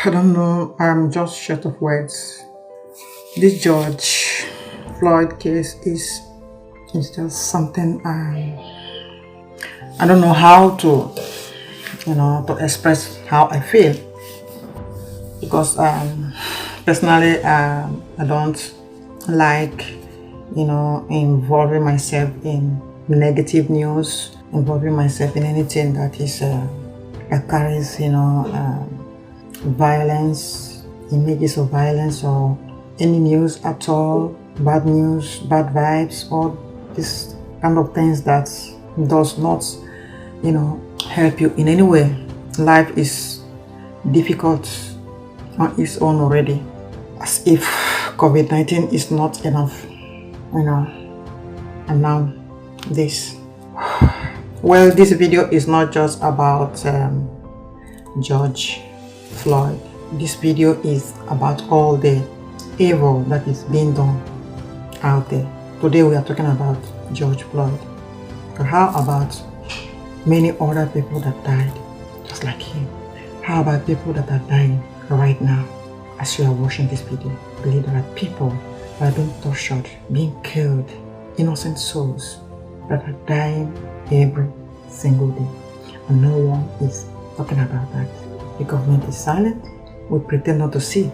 I don't know. I'm just short of words. This George Floyd case is just something I don't know how to to express how I feel, because personally I don't like involving myself in negative news, involving myself in anything that is that carries violence, images of violence, or any news at all, bad news, bad vibes, all these kind of things that does not help you in any way. Life is difficult on its own already, as if COVID-19 is not enough, and now this. Well, this video is not just about George Floyd. This video is about all the evil that is being done out there. Today we are talking about George Floyd. But how about many other people that died just like him? How about people that are dying right now as you are watching this video? I believe there are people that are being tortured, being killed, innocent souls that are dying every single day, and no one is talking about that. The government is silent. We pretend not to see.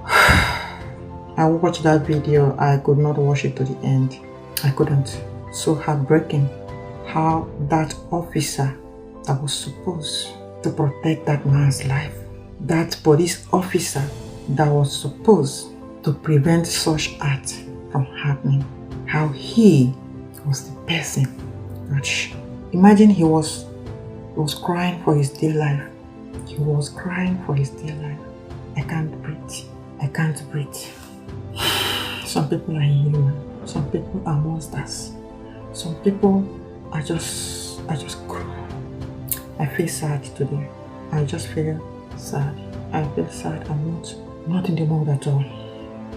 I watched that video. I could not watch it to the end. I couldn't. So heartbreaking how that officer that was supposed to protect that man's life, that police officer that was supposed to prevent such acts from happening, how he was the person that imagine he was crying for his dear life. He was crying for his dear life. I can't breathe. I can't breathe. Some people are inhuman. Some people are monsters. Some people are just cruel. I feel sad today. I just feel sad. I feel sad. I'm not in the mood at all.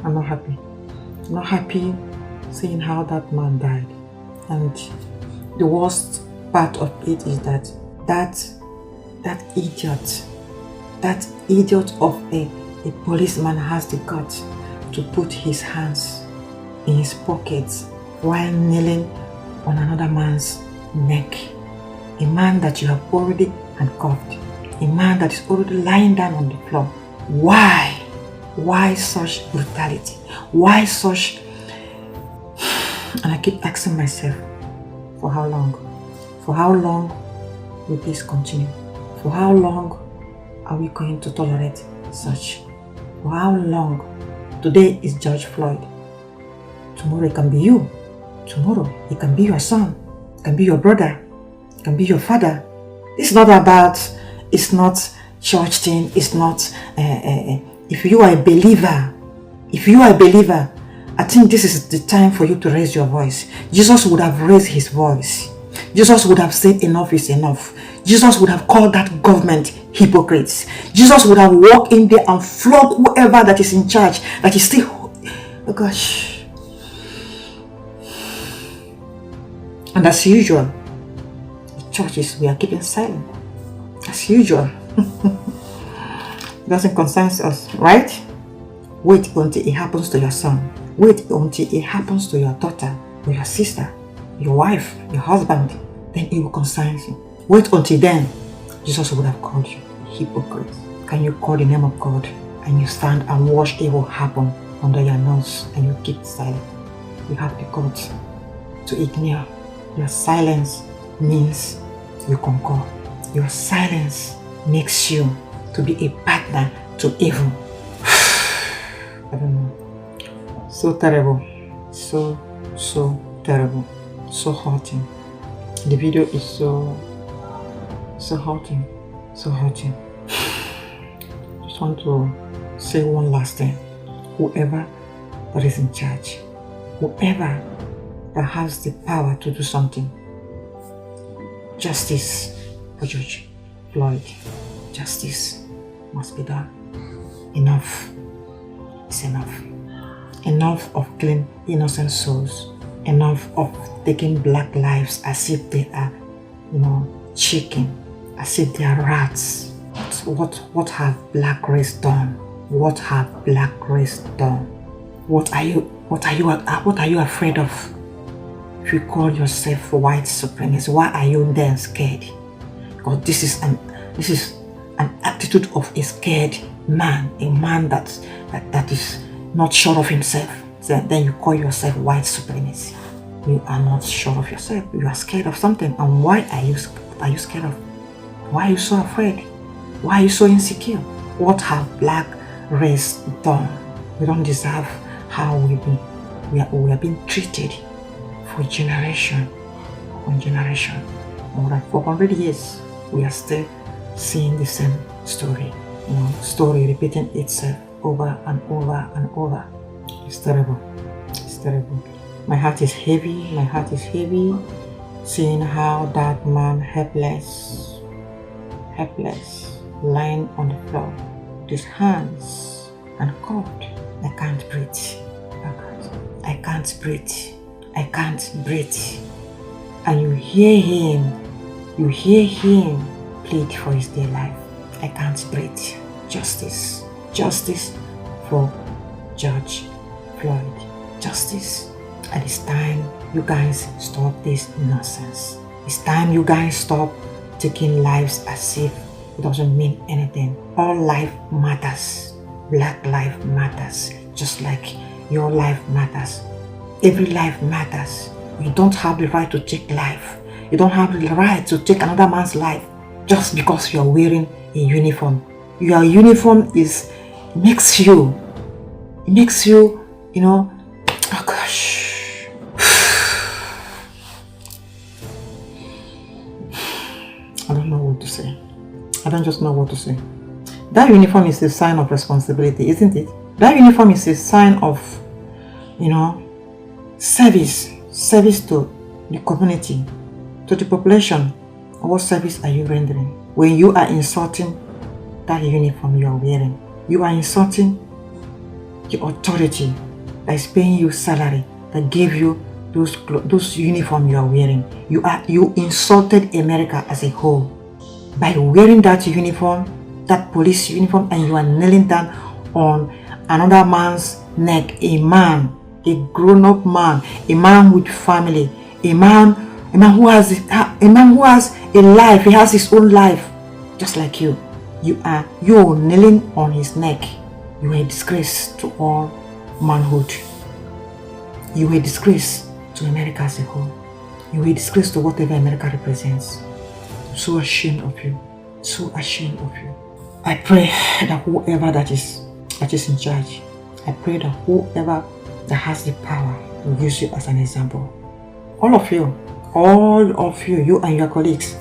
I'm not happy. I'm not happy seeing how that man died. And the worst part of it is that idiot of a policeman has the guts to put his hands in his pockets while kneeling on another man's neck. A man that you have already handcuffed. A man that is already lying down on the floor. Why? Why such brutality? Why such... And I keep asking myself, for how long? For how long will this continue? For how long are we going to tolerate such? For how long? Today is George Floyd. Tomorrow it can be you. Tomorrow it can be your son. It can be your brother. It can be your father. It's not church thing. It's not, if you are a believer, I think this is the time for you to raise your voice. Jesus would have raised his voice. Jesus would have said enough is enough. Jesus would have called that government hypocrites. Jesus would have walked in there and flogged whoever that is in charge, that is still... Oh gosh. And as usual, the churches, we are keeping silent. As usual. It doesn't concern us, right? Wait until it happens to your son. Wait until it happens to your daughter, or your sister, your wife, your husband. Then it will concern you. Wait until then. Jesus would have called you hypocrite. Can you call the name of God and you stand and watch evil happen under your nose and you keep silent? You have the guts to ignore. Your silence means you concur. Your silence makes you to be a partner to evil. I don't know. So terrible. So terrible. So hurting. The video is so hurting. So hurting. Just want to say one last thing. Whoever that is in charge, whoever that has the power to do something, justice for George Floyd. Justice must be done. Enough is enough. Enough of killing innocent souls. Enough of taking black lives as if they are, chicken, as if they are rats. What have black race done? What have black race done? What are you afraid of? If you call yourself white supremacist, why are you then scared? Because this is an attitude of a scared man, a man that is not sure of himself. So then you call yourself white supremacy. You are not sure of yourself. You are scared of something. And why are you scared of? Why are you so afraid? Why are you so insecure? What have black race done? We don't deserve how we are being treated for generation on generation. More than 400 years, we are still seeing the same story. Story repeating itself over and over and over. It's terrible. It's terrible. My heart is heavy. My heart is heavy seeing how that man helpless, lying on the floor with his hands and cuffed. I can't breathe. I can't breathe. I can't breathe. And you hear him plead for his dear life. I can't breathe. Justice. Justice for George Floyd. Justice. And it's time you guys stop this nonsense. It's time you guys stop taking lives as if it doesn't mean anything. All life matters. Black life matters. Just like your life matters. Every life matters. You don't have the right to take life. You don't have the right to take another man's life just because you are wearing a uniform. Your uniform makes you, oh gosh. I don't know what to say. I don't just know what to say. That uniform is a sign of responsibility, isn't it? That uniform is a sign of, service to the community, to the population. What service are you rendering? When you are insulting that uniform you are wearing, you are insulting the authority that is paying you salary, that gave you those uniform you are wearing. You insulted America as a whole by wearing that uniform, that police uniform, and you are kneeling down on another man's neck. A man, a grown-up man, a man with family, a man who has a life. He has his own life, just like you. You are kneeling on his neck. You are a disgrace to all manhood. You are a disgrace to America as a whole. You are a disgrace to whatever America represents. I'm so ashamed of you. So ashamed of you. I pray that whoever that is in charge, I pray that whoever that has the power will use you as an example. All of you, you and your colleagues.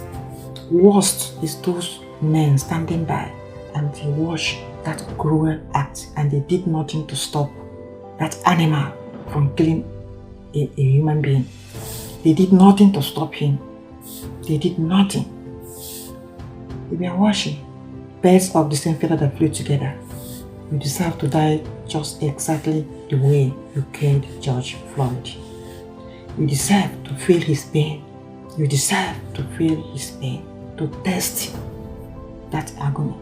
Worst is those men standing by and they watch that cruel act and they did nothing to stop that animal from killing a human being. They did nothing to stop him. They did nothing. They were watching. Birds of the same feather that flew together. You deserve to die just exactly the way you killed George Floyd. You deserve to feel his pain. You deserve to feel his pain, to test that agony.